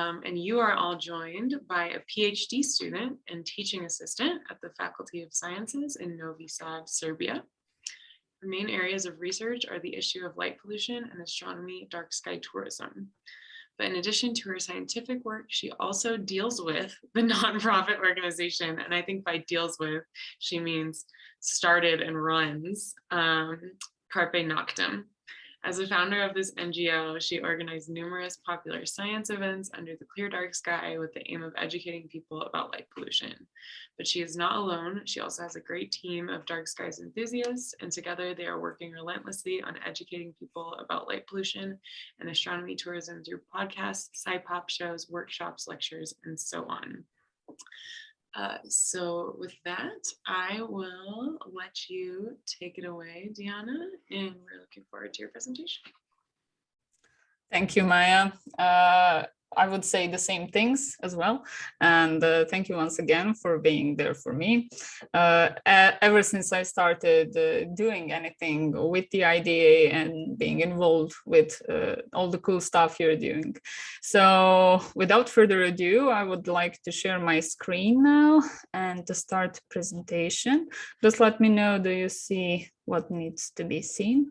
And you are all joined by a Ph.D. student and teaching assistant at the Faculty of Sciences in Novi Sad, Serbia. Her main areas of research are the issue of light pollution and astronomy, dark sky tourism. But in addition to her scientific work, she also deals with the nonprofit organization. And I think by deals with, she means started and runs Carpe Noctem. As a founder of this NGO, she organized numerous popular science events under the clear dark sky with the aim of educating people about light pollution. But she is not alone. She also has a great team of dark skies enthusiasts, and together they are working relentlessly on educating people about light pollution and astronomy tourism through podcasts, sci-pop shows, workshops, lectures, and so on. So with that, I will let you take it away, Dajana, and we're looking forward to your presentation. Thank you, Maya. I would say the same things as well. And thank you once again for being there for me. Ever since I started doing anything with the IDA and being involved with all the cool stuff you're doing. So without further ado, I would like to share my screen now and to start the presentation. Just let me know, do you see what needs to be seen?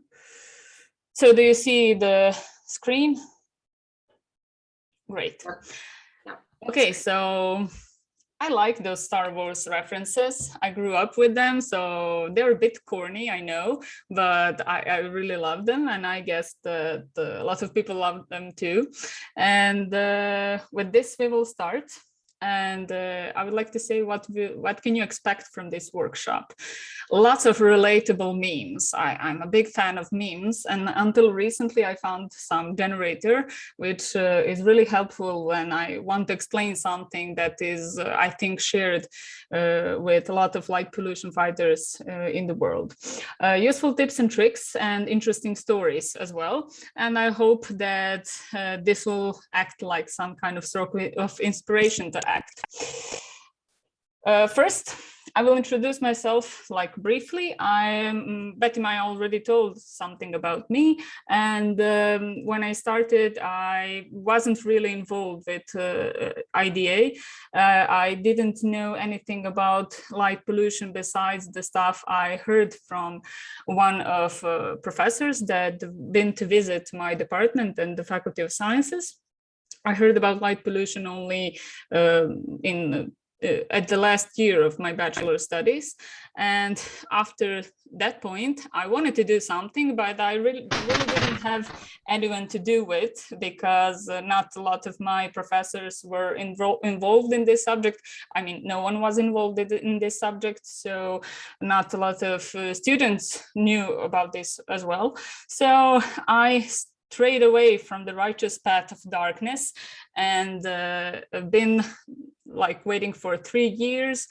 So do you see the screen? Great. Okay, so I like those Star Wars references. I grew up with them, so they're a bit corny, I know, but I really love them, and I guess a lot of people love them too. And with this, we will start. And I would like to say, what can you expect from this workshop? Lots of relatable memes. I'm a big fan of memes, and until recently I found some generator, which is really helpful when I want to explain something that is, I think, shared with a lot of light pollution fighters in the world. Useful tips and tricks and interesting stories as well. And I hope that this will act like some kind of circle of inspiration to act. First, I will introduce myself briefly. Betty Maya already told something about me, and when I started, I wasn't really involved with IDA. I didn't know anything about light pollution besides the stuff I heard from one of professors that been to visit my department and the Faculty of Sciences. I heard about light pollution only at the last year of my bachelor studies. And after that point, I wanted to do something, but I really didn't have anyone to do with, because not a lot of my professors were involved in this subject. I mean, no one was involved in this subject, so not a lot of students knew about this as well. So I strayed away from the righteous path of darkness, and been waiting for 3 years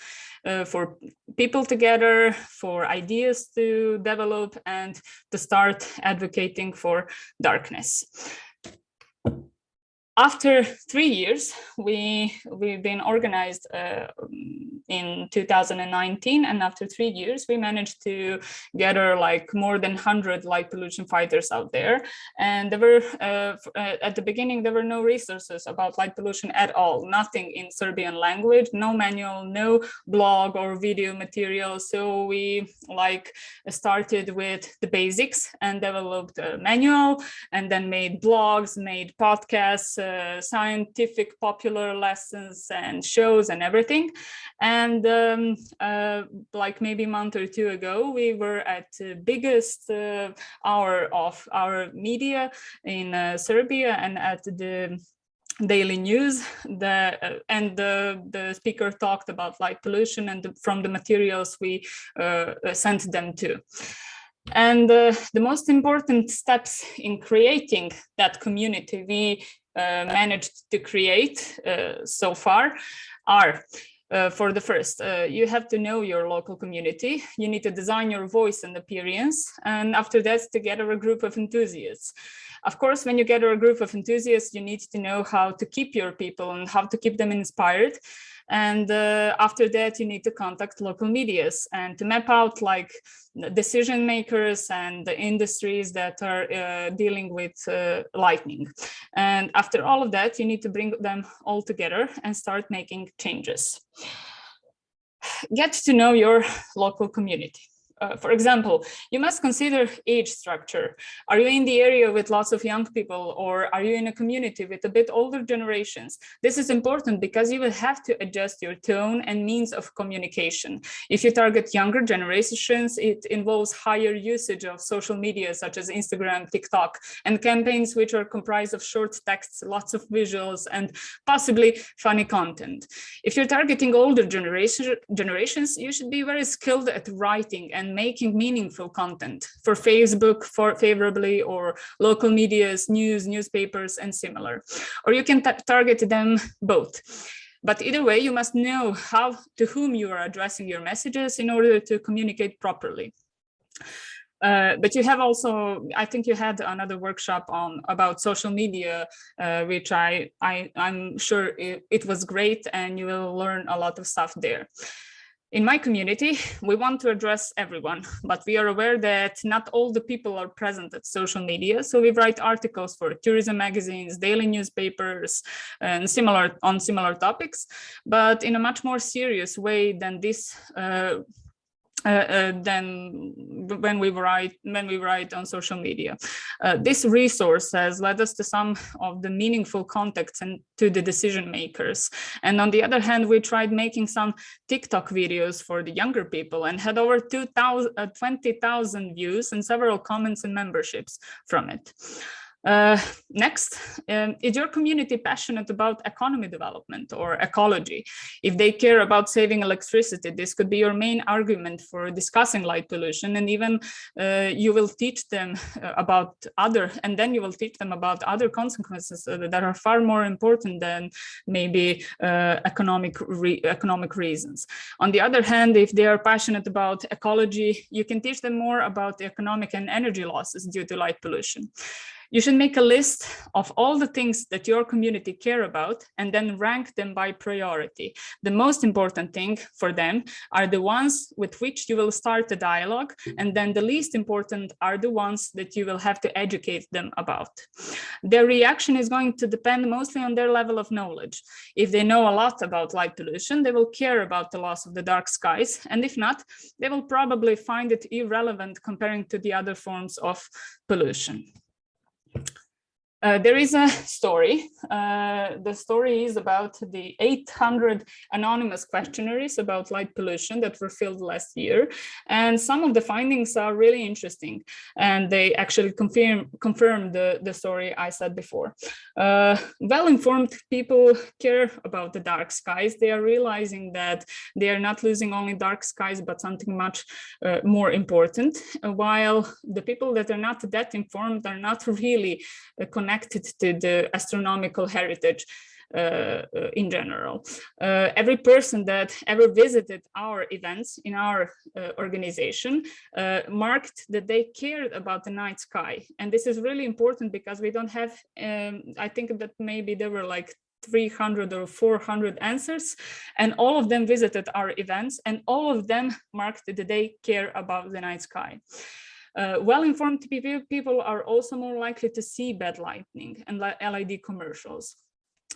for people together, for ideas to develop, and to start advocating for darkness. After 3 years, we've been organized in 2019, and after 3 years, we managed to gather more than 100 light pollution fighters out there. And there were at the beginning there were no resources about light pollution at all, nothing in Serbian language, no manual, no blog or video material. So we started with the basics and developed a manual, and then made blogs, made podcasts, scientific popular lessons and shows and everything. And maybe a month or two ago, we were at the biggest hour of our media in Serbia, and at the daily news, the speaker talked about light pollution and from the materials we sent them to. And the most important steps in creating that community we managed to create so far are, for the first, you have to know your local community. You need to design your voice and appearance, and after that, together a group of enthusiasts. Of course, when you gather a group of enthusiasts, you need to know how to keep your people and how to keep them inspired. And after that, you need to contact local medias and to map out like decision makers and the industries that are dealing with lightning. And after all of that, you need to bring them all together and start making changes. Get to know your local community. For example, you must consider age structure. Are you in the area with lots of young people, or are you in a community with a bit older generations? This is important because you will have to adjust your tone and means of communication. If you target younger generations, it involves higher usage of social media such as Instagram, TikTok, and campaigns which are comprised of short texts, lots of visuals, and possibly funny content. If you're targeting older generations, you should be very skilled at writing and making meaningful content for Facebook, for favorably, or local medias, news, newspapers, and similar. Or you can target them both. But either way, you must know to whom you are addressing your messages in order to communicate properly. But you have also, I think you had another workshop about social media, which I'm sure it was great, and you will learn a lot of stuff there. In my community, we want to address everyone, but we are aware that not all the people are present at social media. So we write articles for tourism magazines, daily newspapers, and similar topics, but in a much more serious way than this. Than when we write on social media. This resource has led us to some of the meaningful contacts and to the decision makers. And on the other hand, we tried making some TikTok videos for the younger people and had over 20,000 views and several comments and memberships from it. Next, is your community passionate about economy development or ecology? If they care about saving electricity, this could be your main argument for discussing light pollution, and even you will teach them about other consequences that are far more important than maybe economic reasons. On the other hand, if they are passionate about ecology, you can teach them more about the economic and energy losses due to light pollution. You should make a list of all the things that your community care about and then rank them by priority. The most important thing for them are the ones with which you will start a dialogue, and then the least important are the ones that you will have to educate them about. Their reaction is going to depend mostly on their level of knowledge. If they know a lot about light pollution, they will care about the loss of the dark skies, and if not, they will probably find it irrelevant comparing to the other forms of pollution. There is a story. The story is about the 800 anonymous questionnaires about light pollution that were filled last year. And some of the findings are really interesting. And they actually confirm the story I said before. Well-informed people care about the dark skies. They are realizing that they are not losing only dark skies, but something much more important. While the people that are not that informed are not really connected to the astronomical heritage in general. Every person that ever visited our events in our organization marked that they cared about the night sky. And this is really important because we don't have, I think that maybe there were like 300 or 400 answers, and all of them visited our events, and all of them marked that they care about the night sky. Well-informed people are also more likely to see bad lighting and LED commercials.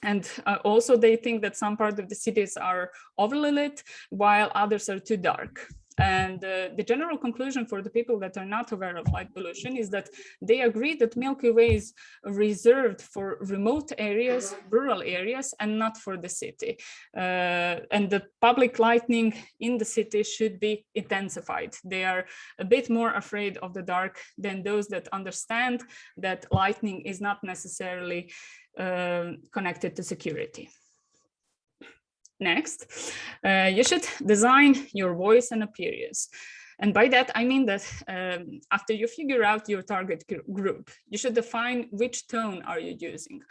And also they think that some parts of the cities are overly lit while others are too dark. And the general conclusion for the people that are not aware of light pollution is that they agree that Milky Way is reserved for remote areas, rural areas, and not for the city. And the public lighting in the city should be intensified. They are a bit more afraid of the dark than those that understand that lighting is not necessarily connected to security. Next, you should design your voice and appearance. And by that, I mean that after you figure out your target group, you should define which tone are you using.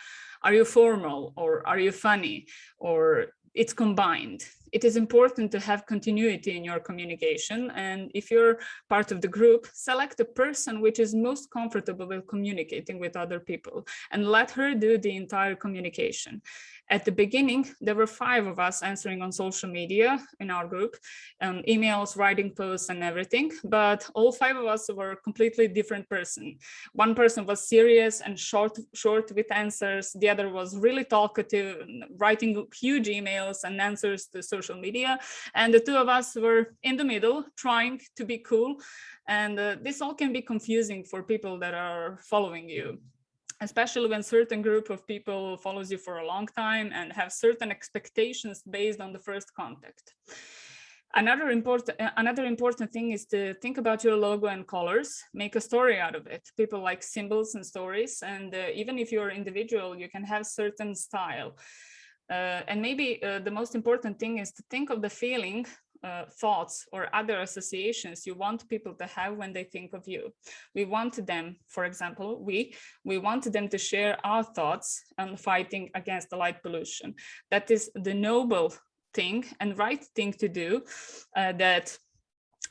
Are you formal, or are you funny, or it's combined. It is important to have continuity in your communication. And if you're part of the group, select a person which is most comfortable with communicating with other people and let her do the entire communication. At the beginning, there were 5 of us answering on social media in our group, emails, writing posts and everything, but all 5 of us were completely different person. One person was serious and short with answers. The other was really talkative, writing huge emails and answers to social media. And the 2 of us were in the middle, trying to be cool. And this all can be confusing for people that are following you, especially when certain group of people follows you for a long time and have certain expectations based on the first contact. Another important thing is to think about your logo and colors, make a story out of it. People like symbols and stories, and even if you're individual, you can have certain style. And maybe the most important thing is to think of the feeling, thoughts or other associations you want people to have when they think of you. We want them, for example, we want them to share our thoughts on fighting against the light pollution. That is the noble thing and right thing to do, that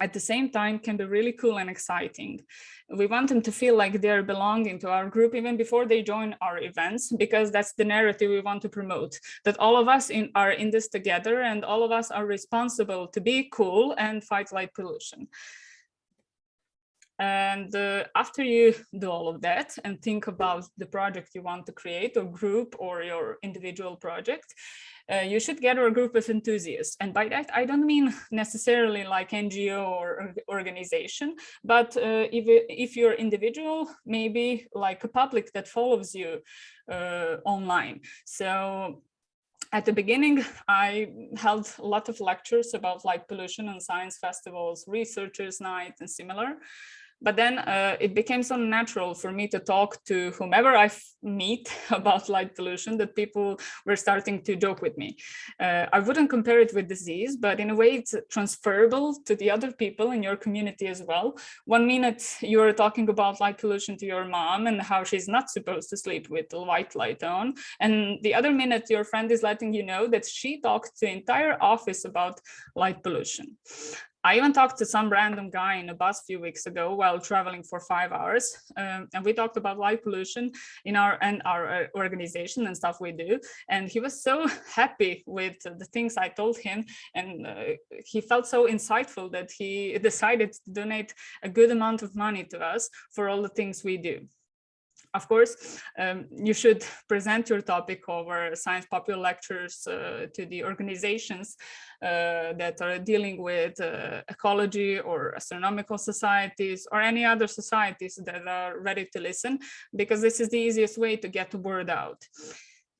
at the same time can be really cool and exciting. We want them to feel like they're belonging to our group even before they join our events, because that's the narrative we want to promote, that all of us are in this together and all of us are responsible to be cool and fight light pollution. And after you do all of that and think about the project you want to create, or group or your individual project, you should gather a group of enthusiasts. And by that, I don't mean necessarily like NGO or organization, but if you're individual, maybe like a public that follows you online. So at the beginning, I held a lot of lectures about light pollution on science festivals, researchers' night and similar. But then it became so natural for me to talk to whomever I meet about light pollution that people were starting to joke with me. I wouldn't compare it with disease, but in a way it's transferable to the other people in your community as well. One minute you're talking about light pollution to your mom and how she's not supposed to sleep with the white light on. And the other minute your friend is letting you know that she talked to the entire office about light pollution. I even talked to some random guy in a bus a few weeks ago while traveling for 5 hours, and we talked about light pollution in our organization and stuff we do. And he was so happy with the things I told him, and he felt so insightful that he decided to donate a good amount of money to us for all the things we do. Of course, you should present your topic over science popular lectures to the organizations that are dealing with ecology or astronomical societies or any other societies that are ready to listen, because this is the easiest way to get the word out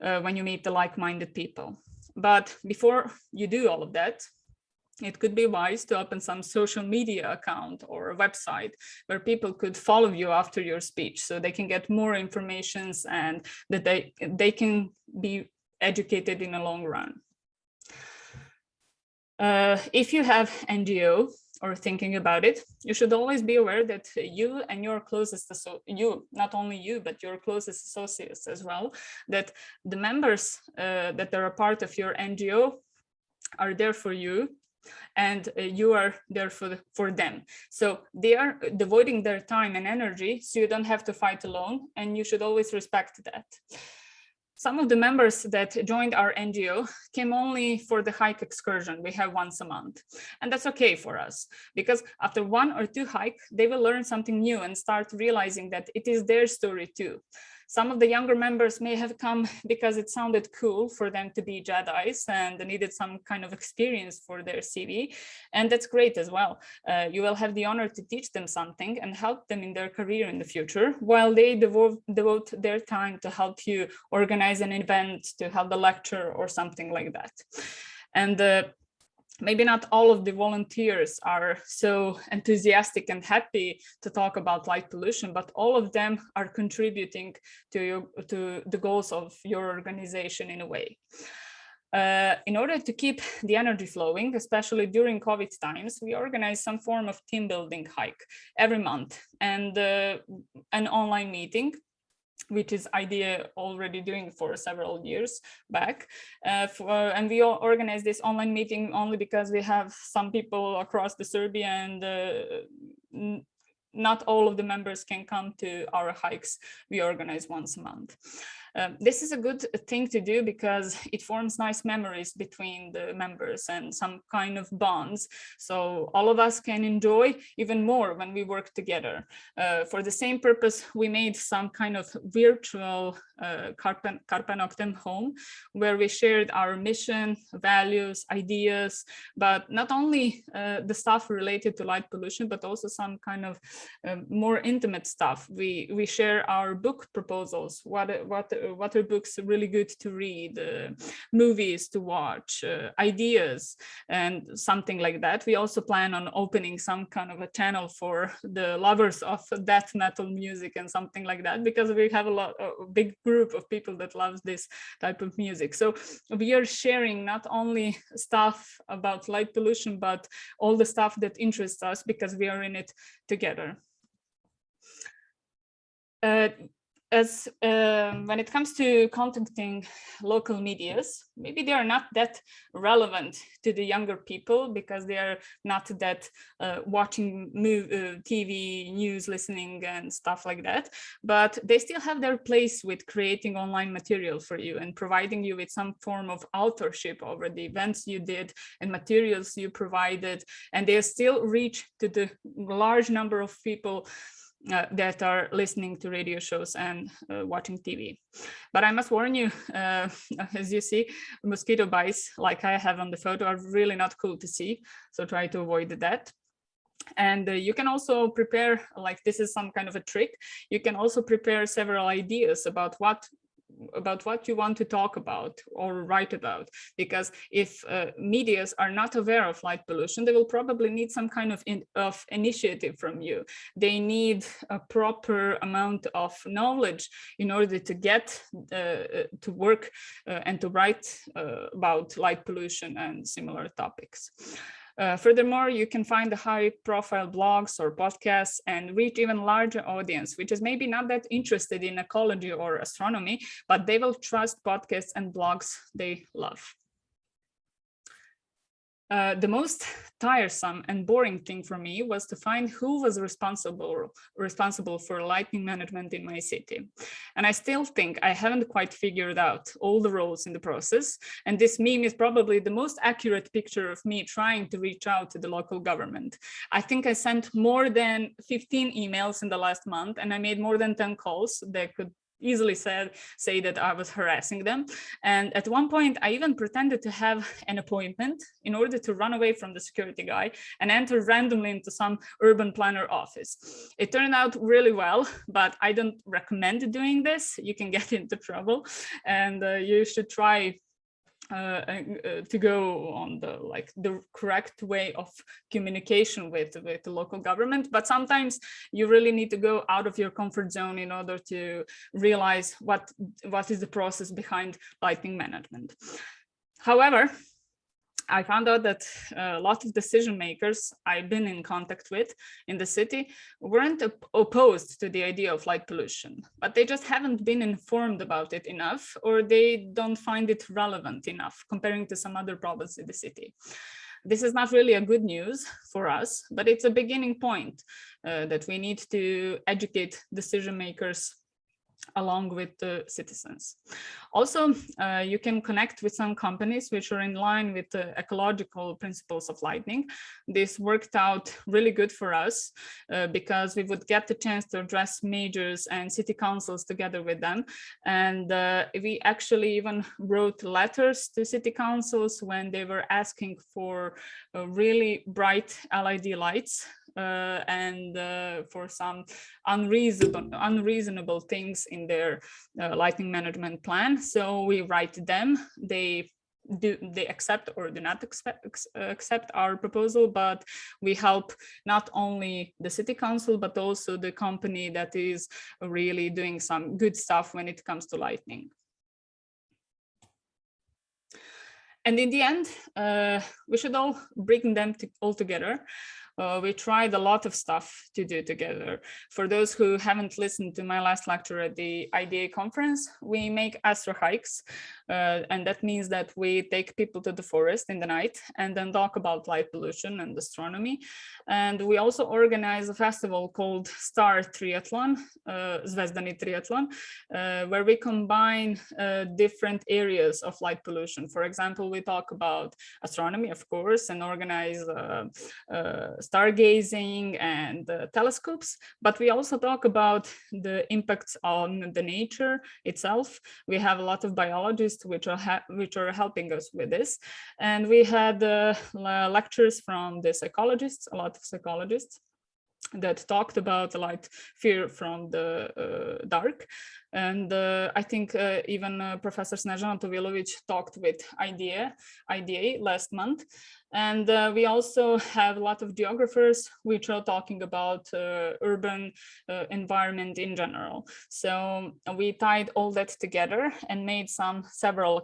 when you meet the like-minded people. But before you do all of that, it could be wise to open some social media account or a website where people could follow you after your speech, so they can get more information and that they can be educated in the long run. If you have NGO or thinking about it, you should always be aware that you and your closest, not only you, but your closest associates as well, that the members that are a part of your NGO are there for you, and you are there for them. So they are devoting their time and energy, so you don't have to fight alone, and you should always respect that. Some of the members that joined our NGO came only for the hike excursion we have once a month. And that's okay for us, because after 1 or 2 hikes, they will learn something new and start realizing that it is their story too. Some of the younger members may have come because it sounded cool for them to be Jedis and they needed some kind of experience for their CV. And that's great as well. You will have the honor to teach them something and help them in their career in the future, while they devote their time to help you organize an event, to have the lecture or something like that. And maybe not all of the volunteers are so enthusiastic and happy to talk about light pollution, but all of them are contributing to the goals of your organization in a way. In order to keep the energy flowing, especially during COVID times, we organize some form of team building hike every month and an online meeting. which is idea already doing for several years back. And we all organize this online meeting only because we have some people across the Serbia, and not all of the members can come to our hikes we organize once a month. This is a good thing to do because it forms nice memories between the members and some kind of bonds. So all of us can enjoy even more when we work together. For the same purpose, we made some kind of virtual Carpe Noctem home where we shared our mission, values, ideas, but not only the stuff related to light pollution, but also some kind of more intimate stuff. We share our book proposals, what are books really good to read, movies to watch, ideas, and something like that. We also plan on opening some kind of a channel for the lovers of death metal music and something like that, because we have a big group of people that loves this type of music. So we are sharing not only stuff about light pollution, but all the stuff that interests us because we are in it together. When it comes to contacting local medias, maybe they are not that relevant to the younger people because they are not that watching TV news, listening and stuff like that, but they still have their place with creating online material for you and providing you with some form of authorship over the events you did and materials you provided, and they still reach to the large number of people that are listening to radio shows and watching TV. But I must warn you, as you see, mosquito bites like I have on the photo are really not cool to see. So try to avoid that. And you can also prepare, like this is some kind of a trick, you can also prepare several ideas about what you want to talk about or write about, because if medias are not aware of light pollution, they will probably need some kind of initiative from you. They need a proper amount of knowledge in order to get to work and to write about light pollution and similar topics. Furthermore, you can find the high-profile blogs or podcasts and reach even larger audience, which is maybe not that interested in ecology or astronomy, but they will trust podcasts and blogs they love. The most tiresome and boring thing for me was to find who was responsible for lighting management in my city. And I still think I haven't quite figured out all the roles in the process. And this meme is probably the most accurate picture of me trying to reach out to the local government. I think I sent more than 15 emails in the last month, and I made more than 10 calls that could easily say that I was harassing them. And at one point, I even pretended to have an appointment in order to run away from the security guy and enter randomly into some urban planner office. It turned out really well, but I don't recommend doing this. You can get into trouble, and you should try to go on the correct way of communication with the local government. But sometimes you really need to go out of your comfort zone in order to realize what is the process behind lighting management. However, I found out that a lot of decision makers I've been in contact with in the city weren't opposed to the idea of light pollution, but they just haven't been informed about it enough, or they don't find it relevant enough comparing to some other problems in the city. This is not really a good news for us, but it's a beginning point that we need to educate decision makers along with the citizens. Also, you can connect with some companies which are in line with the ecological principles of lighting. This worked out really good for us because we would get the chance to address majors and city councils together with them. And we actually even wrote letters to city councils when they were asking for really bright LED lights and for some unreasonable things in their lighting management plan. So we write them, they accept or do not accept our proposal, but we help not only the city council, but also the company that is really doing some good stuff when it comes to lighting. And in the end, we should all bring them all together. we tried a lot of stuff to do together. For those who haven't listened to my last lecture at the IDA conference, we make astro hikes, and that means that we take people to the forest in the night and then talk about light pollution and astronomy. And we also organize a festival called Star Triathlon, Zvezdani Triathlon, where we combine different areas of light pollution. For example, we talk about astronomy, of course, and organize stargazing and telescopes, but we also talk about the impacts on the nature itself. We have a lot of biologists which are helping us with this, and we had lectures from the psychologists, a lot of psychologists that talked about the light fear from the dark. And I think even Professor Snežana Tovilović talked with IDA last month. And we also have a lot of geographers which are talking about urban environment in general. So we tied all that together and made several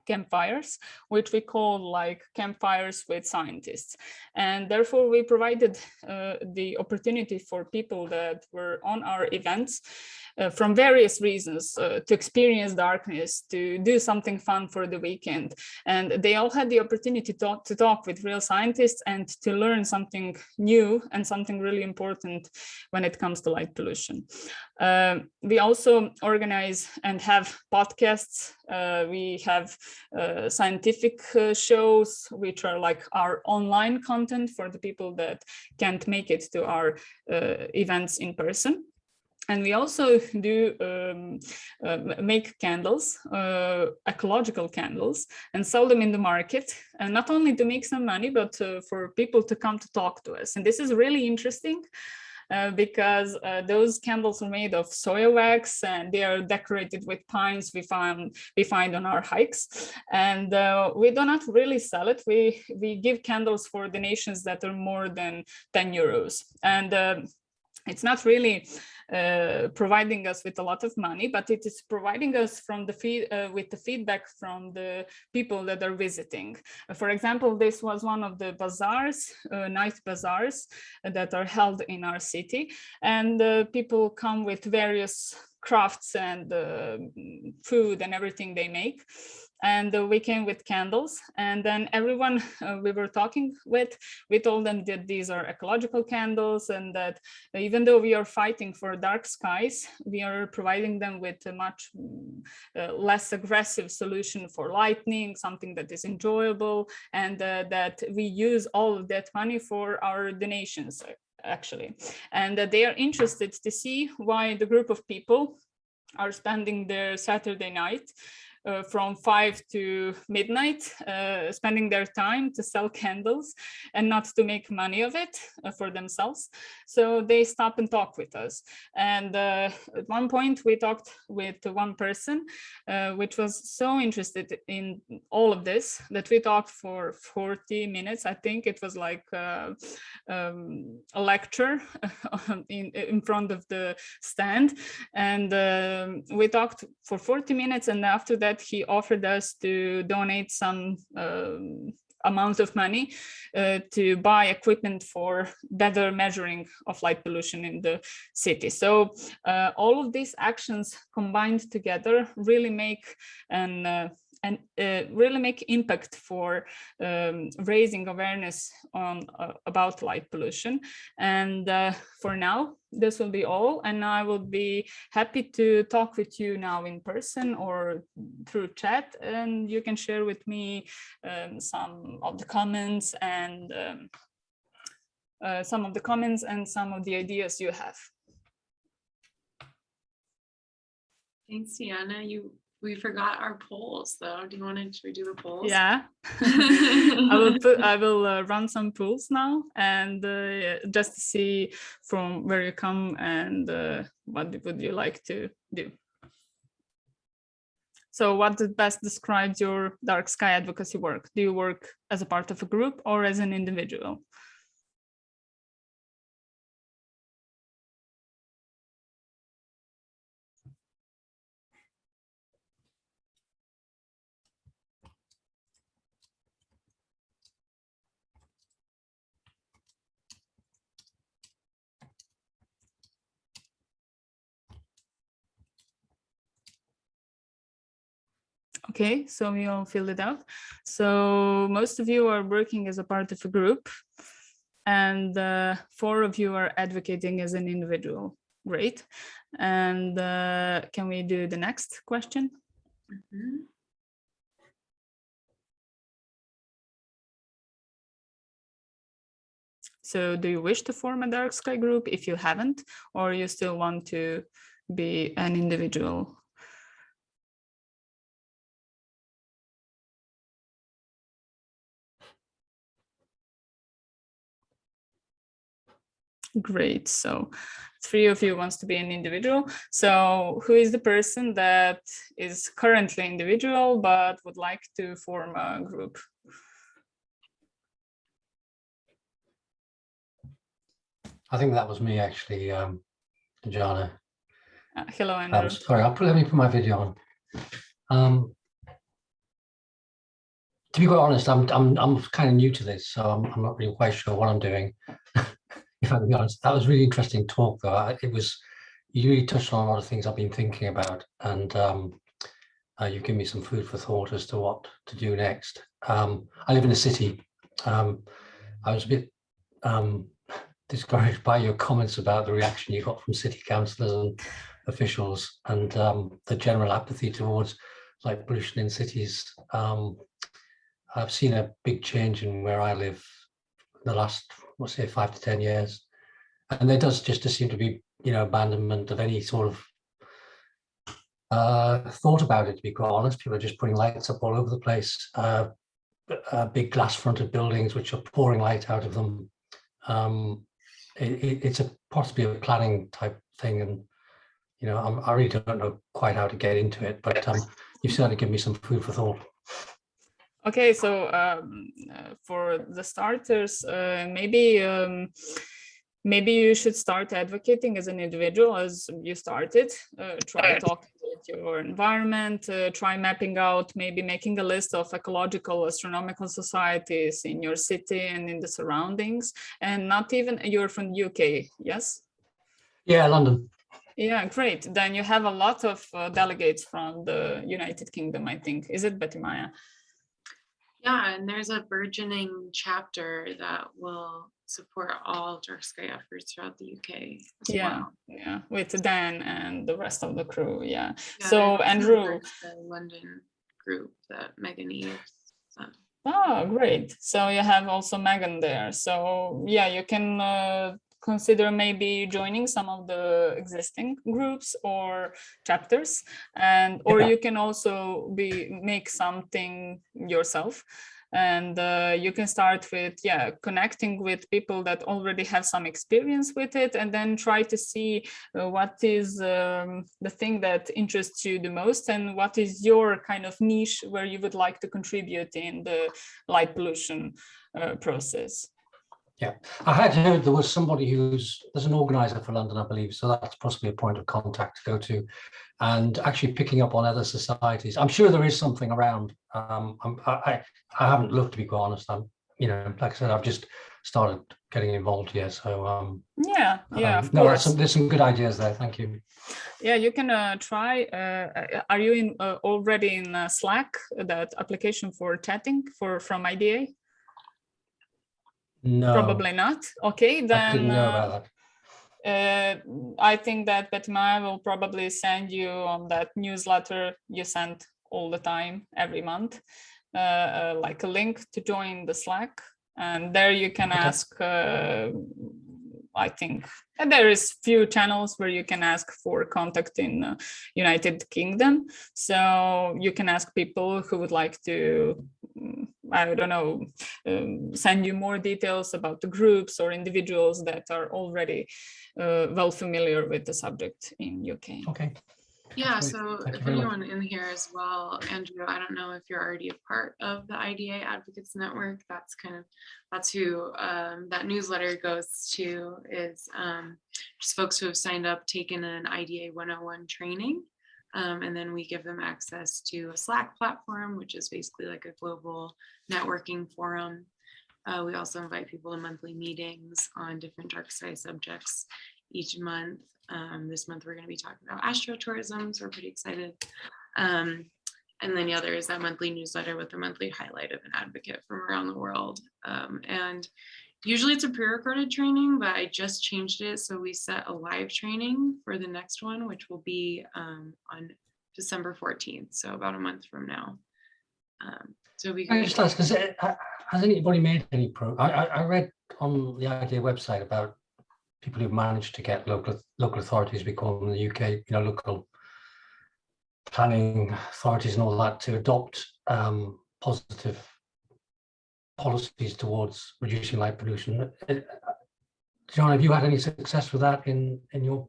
campfires, which we call like campfires with scientists. And therefore we provided the opportunity for people that were on our events from various reasons to experience darkness, to do something fun for the weekend. And they all had the opportunity to talk with real scientists and to learn something new and something really important when it comes to light pollution. We also organize and have podcasts. We have scientific shows, which are like our online content for the people that can't make it to our events in person. And we also do make candles, ecological candles, and sell them in the market, and not only to make some money, but for people to come to talk to us. And this is really interesting because those candles are made of soya wax, and they are decorated with pines we find on our hikes. And we do not really sell it. We give candles for donations that are more than 10 euros. And it's not really providing us with a lot of money, but it is providing us from with the feedback from the people that are visiting. For example, this was one of the bazaars, night bazaars that are held in our city, and people come with various crafts and food and everything they make. And we came with candles, and then everyone we were talking with, we told them that these are ecological candles, and that even though we are fighting for dark skies, we are providing them with a much less aggressive solution for lighting, something that is enjoyable, and that we use all of that money for our donations, actually. And they are interested to see why the group of people are spending their Saturday night from 5 to midnight, spending their time to sell candles and not to make money of it for themselves. So they stop and talk with us. And at one point we talked with one person which was so interested in all of this that we talked for 40 minutes. I think it was like a lecture in front of the stand. And we talked for 40 minutes, and after that he offered us to donate some amount of money to buy equipment for better measuring of light pollution in the city. So all of these actions combined together really make really make impact for raising awareness on about light pollution. And for now, this will be all, and I will be happy to talk with you now in person or through chat, and you can share with me some of the comments and some of the ideas you have. Thanks, Diana. We forgot our polls, though. Should we do the polls? Yeah, I will run some polls now, and just to see from where you come and what would you like to do. So what best describes your dark sky advocacy work? Do you work as a part of a group or as an individual? Okay, so we all filled it out. So most of you are working as a part of a group, and 4 of you are advocating as an individual. Great. And can we do the next question? Mhm. So do you wish to form a dark sky group if you haven't, or you still want to be an individual? Great. So 3 of you wants to be an individual. So who is the person that is currently individual but would like to form a group? I think that was me actually, Dajana. Hello, Andrew. Sorry, let me put my video on. To be quite honest, I'm kind of new to this, so I'm not really quite sure what I'm doing. If I can be honest, that was really interesting talk, though. You really touched on a lot of things I've been thinking about, and you've given me some food for thought as to what to do next. I live in a city. I was a bit discouraged by your comments about the reaction you got from city councillors and officials, and the general apathy towards light pollution in cities. I've seen a big change in where I live in the last, let's say, 5 to 10 years, and there does just seem to be, abandonment of any sort of thought about it. To be quite honest, people are just putting lights up all over the place. Big glass-fronted buildings which are pouring light out of them. It's possibly a planning type thing, and I really don't know quite how to get into it, but you've certainly given me some food for thought. Okay, so for the starters, maybe you should start advocating as an individual, as you started. Try talking with your environment, try mapping out, maybe making a list of ecological astronomical societies in your city and in the surroundings. And not even, you're from the UK, yes? Yeah, London. Yeah, great. Then you have a lot of delegates from the United Kingdom, I think. Is it, Betty Maya? Yeah, and there's a burgeoning chapter that will support all dark sky efforts throughout the UK as well. Yeah, with Dan and the rest of the crew. Yeah. Yeah, So Andrew, the London group that Megan Eve. Oh, great. So you have also Megan there. So yeah, you can consider maybe joining some of the existing groups or chapters, and or you can also make something yourself. And you can start with connecting with people that already have some experience with it, and then try to see what is the thing that interests you the most, and what is your kind of niche where you would like to contribute in the light pollution process. Yeah, I had heard there was somebody there's an organizer for London, I believe, so that's possibly a point of contact to go to, and actually picking up on other societies. I'm sure there is something around. I haven't looked, to be quite honest. Like I said, I've just started getting involved here, so of course. There's some good ideas there. Thank you. Yeah, you can try. Are you already in Slack, that application for chatting from IDA? No, probably not. Okay, then I didn't know about that. I think that Betma will probably send you on that newsletter you send all the time every month, like a link to join the Slack, and there you can ask. I think there is few channels where you can ask for contact in United Kingdom, so you can ask people who would like to, I don't know, send you more details about the groups or individuals that are already well familiar with the subject in UK. Okay. Yeah, so if anyone in here as well, Andrew, I don't know if you're already a part of the IDA Advocates Network. That's who that newsletter goes to, is just folks who have signed up, taken an IDA 101 training. And then we give them access to a Slack platform, which is basically like a global networking forum. We also invite people to monthly meetings on different dark sky subjects each month. This month we're going to be talking about astrotourism, so we're pretty excited. And then the other is that monthly newsletter with a monthly highlight of an advocate from around the world. And usually it's a pre-recorded training, but I just changed it. So we set a live training for the next one, which will be on December 14th. So about a month from now. So we Can I just ask, has anybody made any I read on the IDEA website about people who've managed to get local authorities, we call them in the UK, local planning authorities and all that, to adopt positive policies towards reducing light pollution. John, have you had any success with that in your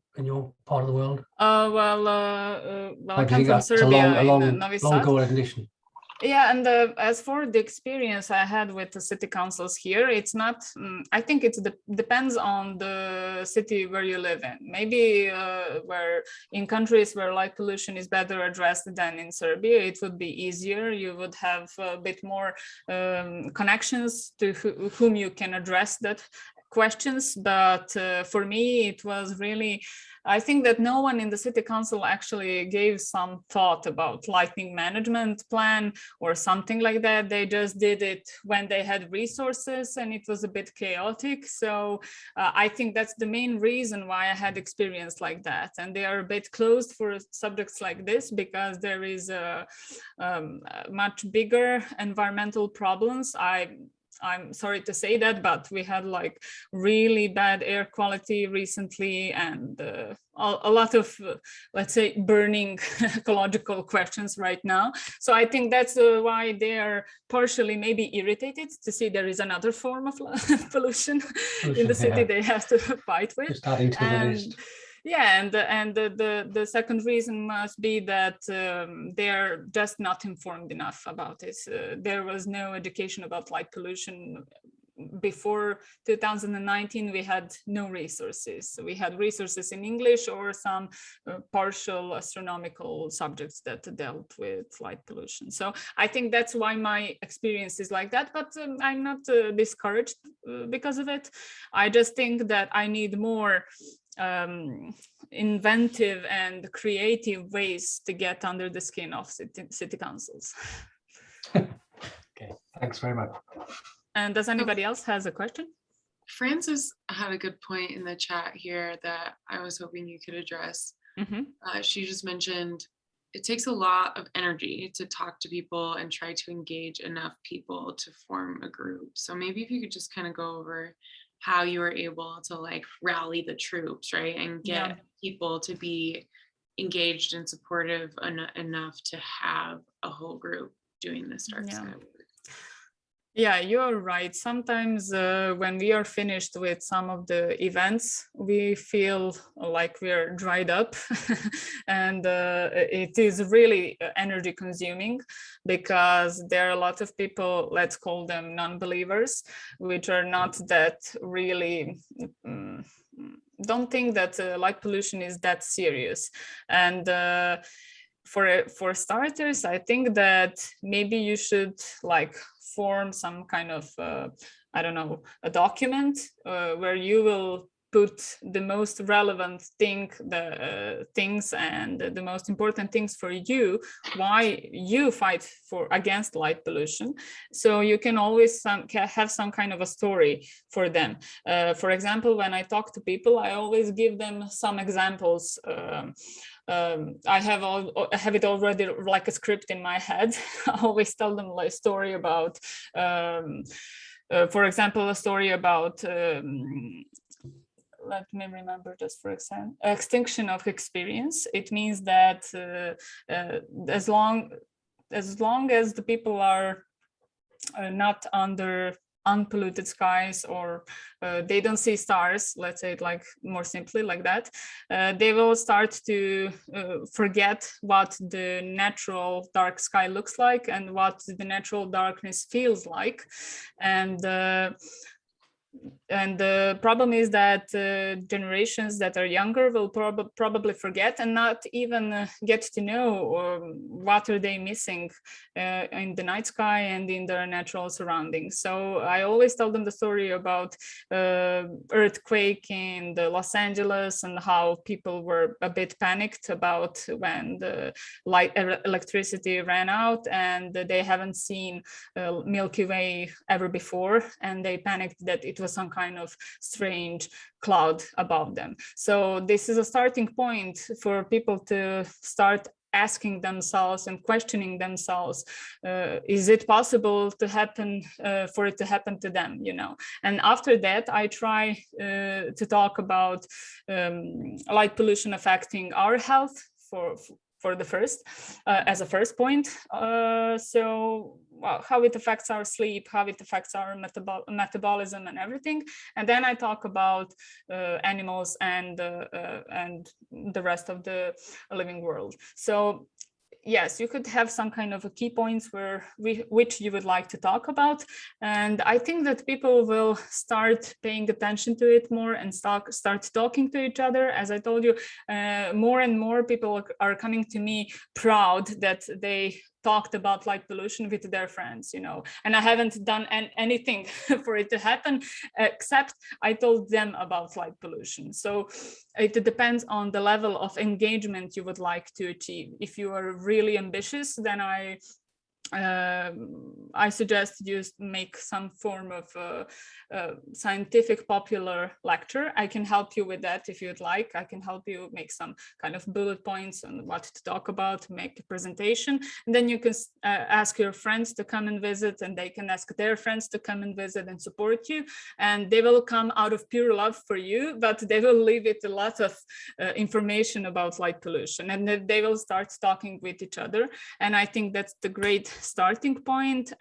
part of the world? Well, I do come you from think that's Serbia a in Novi Sad. long condition? Yeah, and as for the experience I had with the city councils here, it's not, I think it depends on the city where you live in. Maybe where in countries where light pollution is better addressed than in Serbia, it would be easier. You would have a bit more connections to whom you can address that questions. But for me, it was really, I think that no one in the city council actually gave some thought about lighting management plan or something like that. They just did it when they had resources, and it was a bit chaotic. So I think that's the main reason why I had experience like that. And they are a bit closed for subjects like this because there is a much bigger environmental problems. I'm sorry to say that, but we had like really bad air quality recently, and a lot of, let's say, burning ecological questions right now. So I think that's why they are partially maybe irritated to see there is another form of pollution in the city they have to fight with. Just adding to the list. Yeah, and the second reason must be that they're just not informed enough about this. There was no education about light pollution. Before 2019, we had no resources. We had resources in English or some partial astronomical subjects that dealt with light pollution. So I think that's why my experience is like that, but I'm not discouraged because of it. I just think that I need more inventive and creative ways to get under the skin of city councils. Okay, thanks very much. And does anybody else has a question? Frances had a good point in the chat here that I was hoping you could address. She just mentioned it takes a lot of energy to talk to people and try to engage enough people to form a group. So maybe if you could just kind of go over how you were able to like rally the troops, right? And get people to be engaged and supportive enough to have a whole group doing this dark sky work. Yeah, you're right. Sometimes when we are finished with some of the events, we feel like we're dried up and it is really energy consuming because there are a lot of people, let's call them non-believers, which are not that really don't think that light pollution is that serious. And for starters, I think that maybe you should like form some kind of, I don't know, a document where you will put the most relevant things and the most important things for you, why you fight against light pollution. So you can always have some kind of a story for them. For example, when I talk to people, I always give them some examples. I have it already like a script in my head. I always tell them like a story about, for example, a story about, let me remember just for example, extinction of experience. It means that as long as the people are not under unpolluted skies or they don't see stars, let's say it like more simply like that, they will start to forget what the natural dark sky looks like and what the natural darkness feels like. And And the problem is that generations that are younger will probably forget and not even get to know what are they missing in the night sky and in their natural surroundings. So I always tell them the story about earthquake in Los Angeles and how people were a bit panicked about when the electricity ran out, and they haven't seen Milky Way ever before, and they panicked that it was some kind of strange cloud above them. So this is a starting point for people to start asking themselves and questioning themselves, is it possible to happen for it to happen to them, you know? And after that, I try to talk about light pollution affecting our health for the first, as a first point. So how it affects our sleep, how it affects our metabolism and everything. And then I talk about animals and the rest of the living world. So yes, you could have some kind of a key points which you would like to talk about. And I think that people will start paying attention to it more and start talking to each other. As I told you, more and more people are coming to me proud that they talked about light pollution with their friends, you know, and I haven't done anything for it to happen, except I told them about light pollution. So it depends on the level of engagement you would like to achieve. If you are really ambitious, then I suggest you make some form of scientific popular lecture. I can help you with that if you'd like. I can help you make some kind of bullet points on what to talk about, make a presentation. And then you can ask your friends to come and visit, and they can ask their friends to come and visit and support you. And they will come out of pure love for you, but they will leave it a lot of information about light pollution, and they will start talking with each other. And I think that's the great starting point.